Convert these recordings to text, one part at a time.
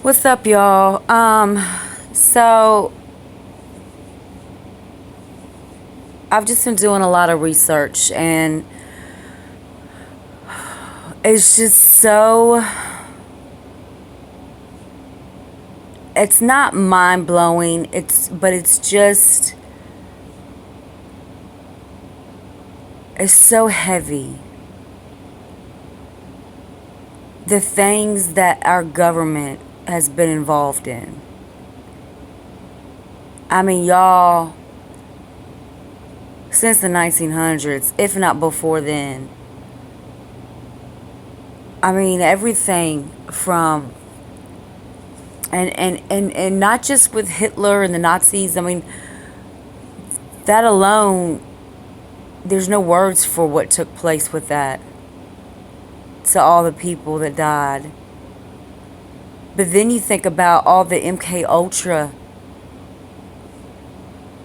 What's up, y'all? So I've just been doing a lot of research, and it's just so, it's not mind blowing. But it's so heavy. The things that our government has been involved in. I mean, y'all, since the 1900s, if not before then. I mean, everything from, and not just with Hitler and the Nazis. I mean, that alone, there's no words for what took place with that, to all the people that died. But then you think about all the MK Ultra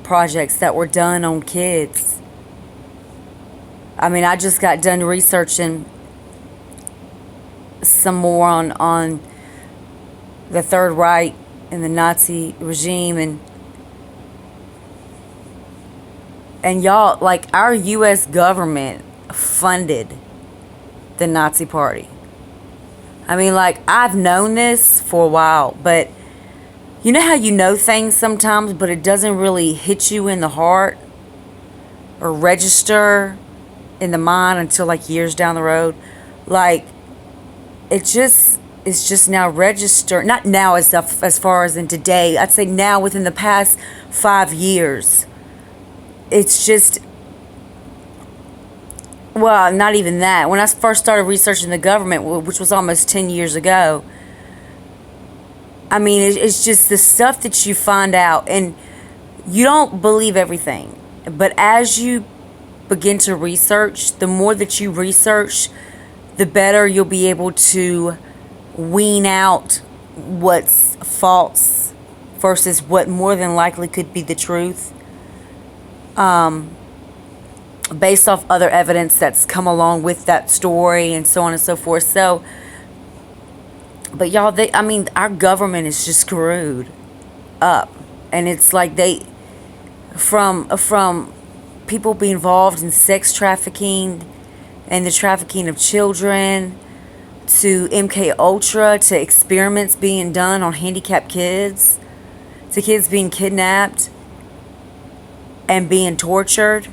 projects that were done on kids. I mean, I just got done researching some more on the Third Reich and the Nazi regime, and y'all, like, our US government funded the Nazi party. I mean, like, I've known this for a while, but you know how you know things sometimes, but it doesn't really hit you in the heart or register in the mind until like years down the road. Like, it's just now registered. Not now as far as in today. I'd say now within the past 5 years. It's just, well, not even that. When I first started researching the government, which was almost 10 years ago, I mean, it's just the stuff that you find out, and you don't believe everything. But as you begin to research, the more that you research, the better you'll be able to wean out what's false versus what more than likely could be the truth, based off other evidence that's come along with that story and so on and so forth. So, but y'all, I mean, our government is just screwed up, and it's like from people being involved in sex trafficking and the trafficking of children, to MK Ultra, to experiments being done on handicapped kids, to kids being kidnapped and being tortured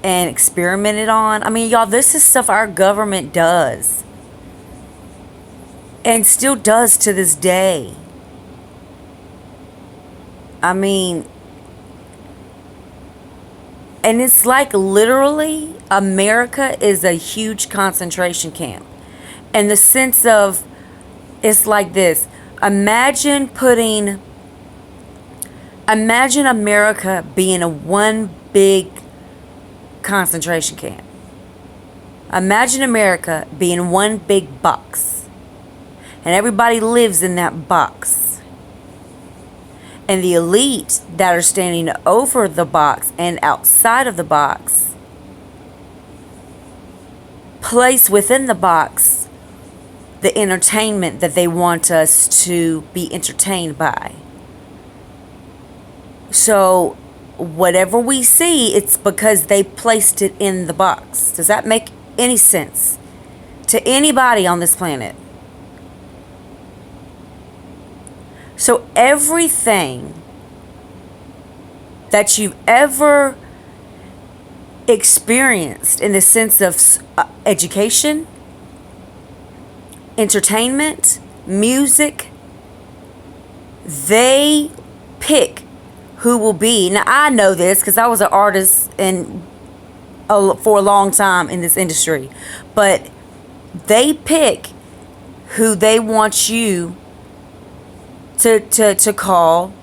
and experimented on. I mean, y'all, this is stuff our government does and still does to this day. I mean, and it's like literally America is a huge concentration camp. In the sense of, it's like this. Imagine America being a one big concentration camp. Imagine America being one big box, and everybody lives in that box. And the elite that are standing over the box and outside of the box place within the box the entertainment that they want us to be entertained by. So whatever we see, it's because they placed it in the box. Does that make any sense to anybody on this planet? So everything that you've ever experienced in the sense of education, entertainment, music, they pick who will be. Now, I know this because I was an artist for a long time in this industry, but they pick who they want you to call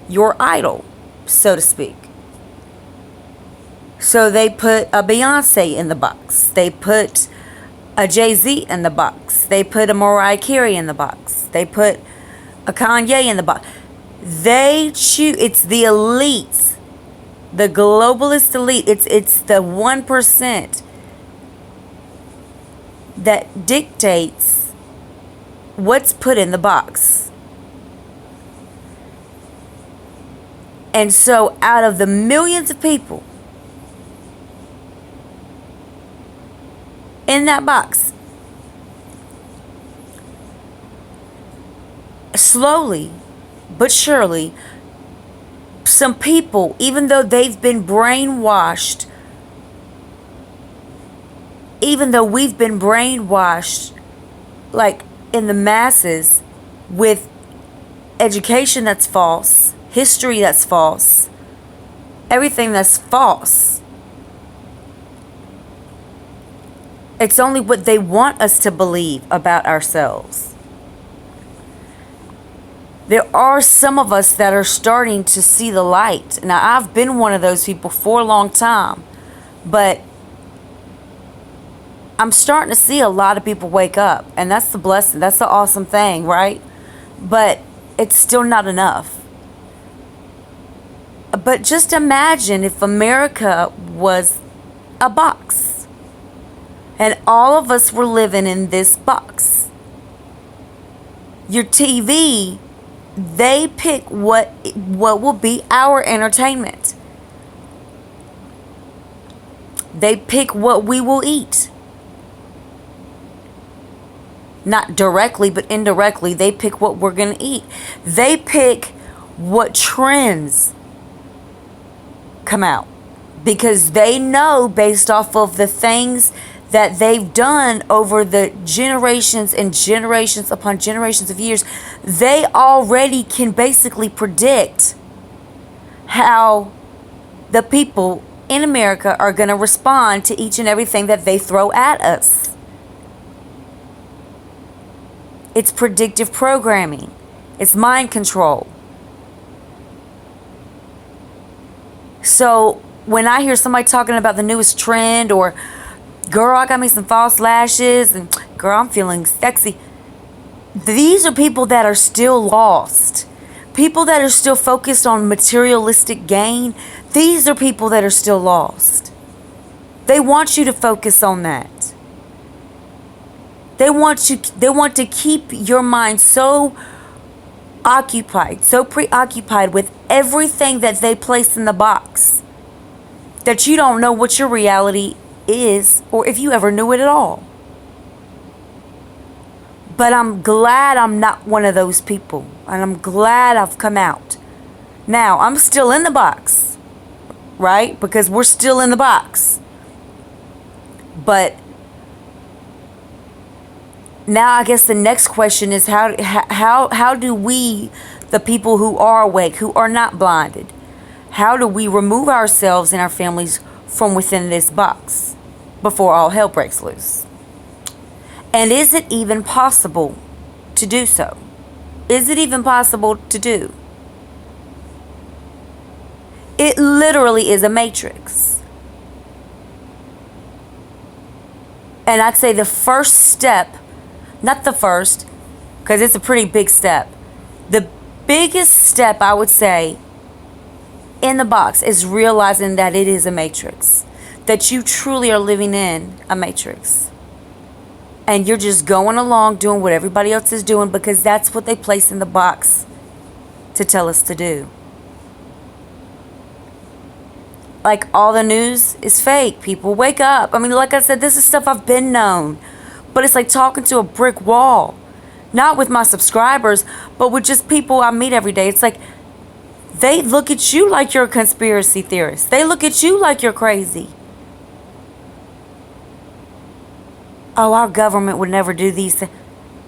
your idol, so to speak. So they put a Beyonce in the box. They put a Jay-Z in the box. They put a Mariah Carey in the box. They put a Kanye in the box. They choose. It's the elites, the globalist elite. It's the 1% that dictates what's put in the box. And so out of the millions of people in that box, slowly but surely, some people, even though they've been brainwashed, even though we've been brainwashed, like in the masses, with education that's false, history that's false, everything that's false. It's only what they want us to believe about ourselves. There are some of us that are starting to see the light. Now, I've been one of those people for a long time, but I'm starting to see a lot of people wake up, and that's the blessing. That's the awesome thing, right? But it's still not enough. But just imagine if America was a box, and all of us were living in this box. Your TV, they pick what will be our entertainment. They pick what we will eat. Not directly, but indirectly, they pick what we're going to eat. They pick what trends come out, because they know, based off of the things that they've done over the generations and generations upon generations of years, they already can basically predict how the people in America are going to respond to each and everything that they throw at us. It's predictive programming. It's mind control. So when I hear somebody talking about the newest trend, or girl, I got me some false lashes, and girl, I'm feeling sexy. These are people that are still lost. People that are still focused on materialistic gain. These are people that are still lost. They want you to focus on that. They want to keep your mind so occupied, so preoccupied with everything that they place in the box, that you don't know what your reality is, or if you ever knew it at all. But I'm glad I'm not one of those people, and I'm glad I've come out. Now, I'm still in the box, right? Because we're still in the box. But now I guess the next question is, how do we, the people who are awake, who are not blinded, how do we remove ourselves and our families from within this box before all hell breaks loose? And is it even possible to do so? Is it even possible to do? It literally is a matrix. And I'd say the first step, not the first, because it's a pretty big step. The biggest step, I would say, in the box is realizing that it is a matrix. That you truly are living in a matrix. And you're just going along doing what everybody else is doing, because that's what they place in the box to tell us to do. Like, all the news is fake. People, wake up. I mean, like I said, this is stuff I've been known. But it's like talking to a brick wall. Not with my subscribers, but with just people I meet every day. It's like, they look at you like you're a conspiracy theorist. They look at you like you're crazy. Oh, our government would never do these things.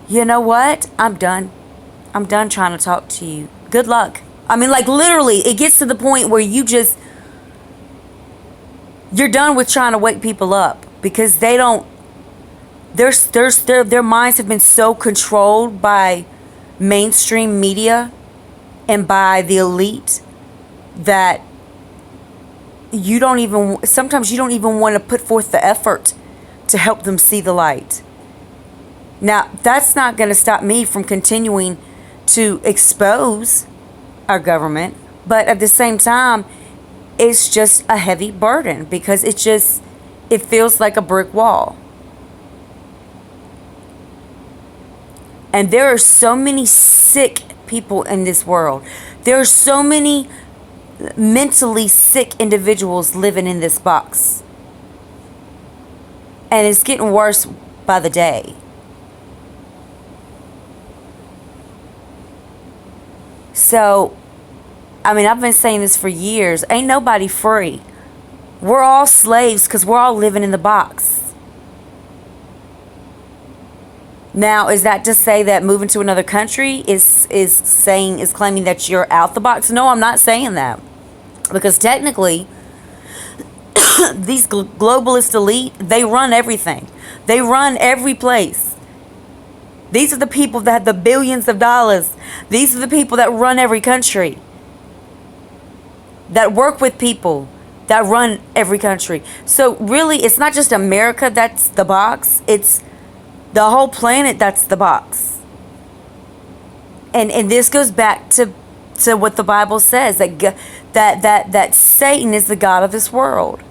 You know what? I'm done. I'm done trying to talk to you. Good luck. I mean, like, literally, it gets to the point where you're done with trying to wake people up, because they don't, their minds have been so controlled by mainstream media and by the elite that sometimes you don't even want to put forth the effort to help them see the light. Now, that's not going to stop me from continuing to expose our government, but at the same time, it's just a heavy burden, because it feels like a brick wall. And there are so many sick people in this world. There are so many mentally sick individuals living in this box. And it's getting worse by the day. So, I mean, I've been saying this for years. Ain't nobody free. We're all slaves because we're all living in the box. Now, is that to say that moving to another country is claiming that you're out the box? No, I'm not saying that. Because technically, these globalist elite, they run everything. They run every place. These are the people that have the billions of dollars. These are the people that run every country. That work with people that run every country. So really, it's not just America that's the box. It's the whole planet that's the box. And this goes back to what the Bible says, that Satan is the god of this world.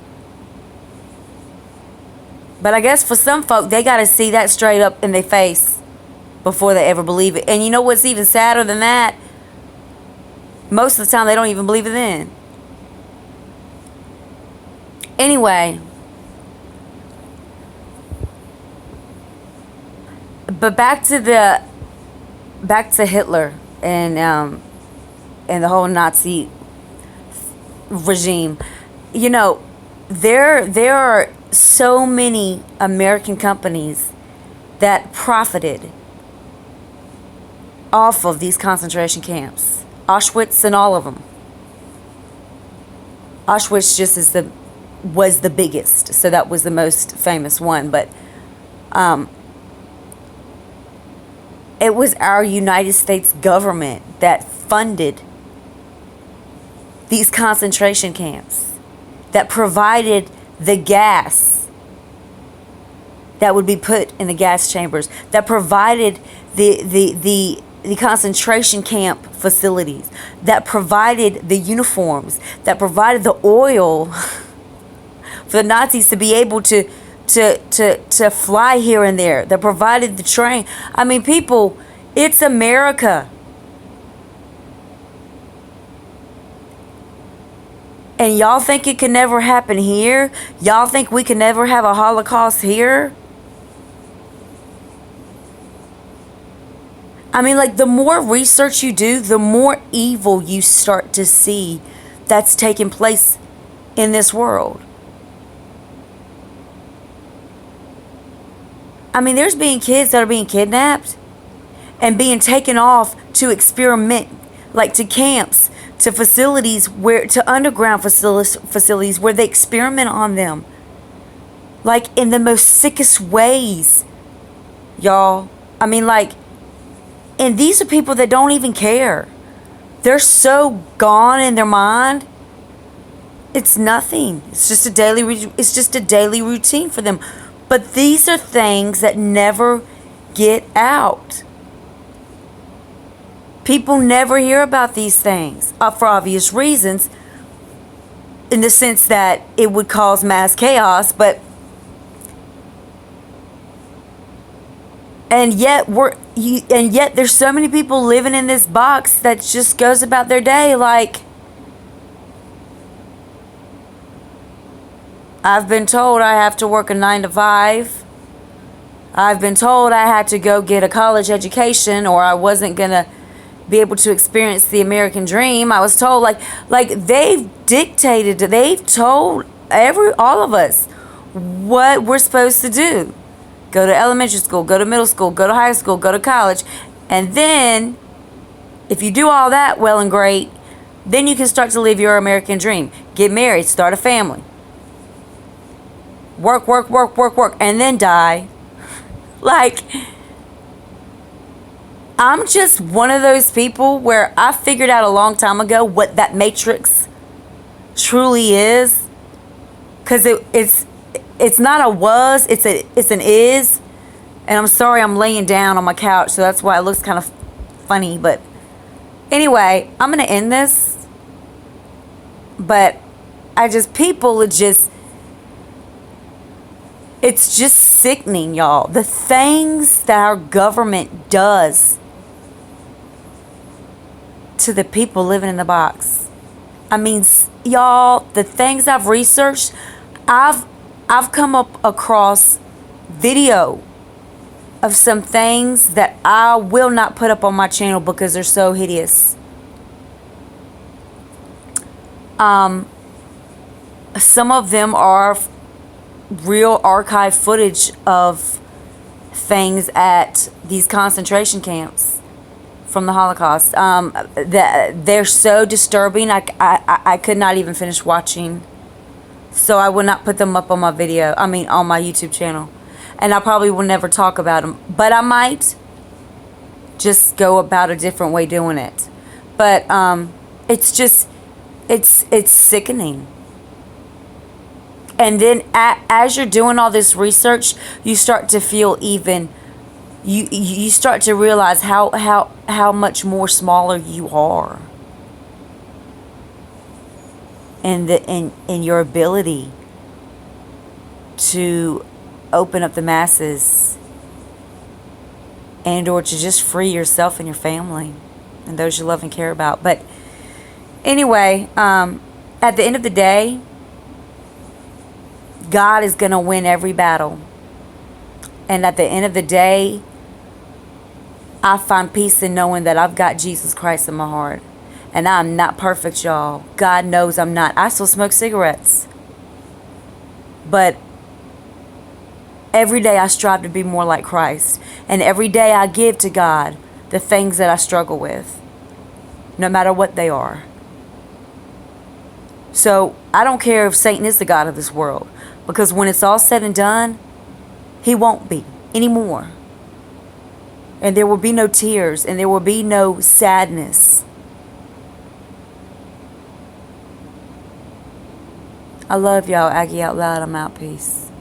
But I guess for some folk, they got to see that straight up in their face before they ever believe it. And you know what's even sadder than that? Most of the time, they don't even believe it then. Anyway, but back to Hitler and the whole Nazi regime. You know, there are so many American companies that profited off of these concentration camps, Auschwitz and all of them. Auschwitz was the biggest, so that was the most famous one, but it was our United States government that funded these concentration camps, that provided the gas that would be put in the gas chambers, that provided the concentration camp facilities, that provided the uniforms, that provided the oil for the Nazis to be able to fly here and there, that provided the train. I mean, people, it's America. And y'all think it can never happen here? Y'all think we can never have a Holocaust here? I mean, like, the more research you do, the more evil you start to see that's taking place in this world. I mean, there's being kids that are being kidnapped and being taken off to experiment, like to camps, to facilities to underground facilities where they experiment on them, like in the most sickest ways, y'all. I mean, like, and these are people that don't even care. They're so gone in their mind. It's nothing. It's just a daily routine for them. But these are things that never get out. People never hear about these things for obvious reasons, in the sense that it would cause mass chaos. But and yet there's so many people living in this box that just goes about their day like, I've been told I have to work a 9 to 5. I've been told I had to go get a college education or I wasn't going to be able to experience the American dream. I was told like they've told all of us what we're supposed to do. Go to elementary school, go to middle school, go to high school, go to college. And then if you do all that well and great, then you can start to live your American dream. Get married, start a family. Work, and then die. Like, I'm just one of those people where I figured out a long time ago what that matrix truly is. Because it's not a was, it's an is. And I'm sorry I'm laying down on my couch, so that's why it looks kind of funny. But anyway, I'm going to end this. But people are just... It's just sickening, y'all. The things that our government does to the people living in the box. I mean, y'all, the things I've researched, I've come up across video of some things that I will not put up on my channel because they're so hideous. Some of them are real archive footage of things at these concentration camps from the Holocaust. They're so disturbing. I could not even finish watching. So I will not put them up on my on my YouTube channel. And I probably will never talk about them. But I might just go about a different way doing it. But it's just, it's sickening. And then as you're doing all this research, you start to feel even, you start to realize how much more smaller you are. And in your ability to open up the masses and or to just free yourself and your family and those you love and care about. But anyway, at the end of the day, God is going to win every battle. And at the end of the day, I find peace in knowing that I've got Jesus Christ in my heart. And I'm not perfect, y'all. God knows I'm not. I still smoke cigarettes. But every day I strive to be more like Christ. And every day I give to God the things that I struggle with, no matter what they are. So I don't care if Satan is the God of this world, because when it's all said and done, he won't be anymore. And there will be no tears, and there will be no sadness. I love y'all. Aggie out loud. I'm out. Peace.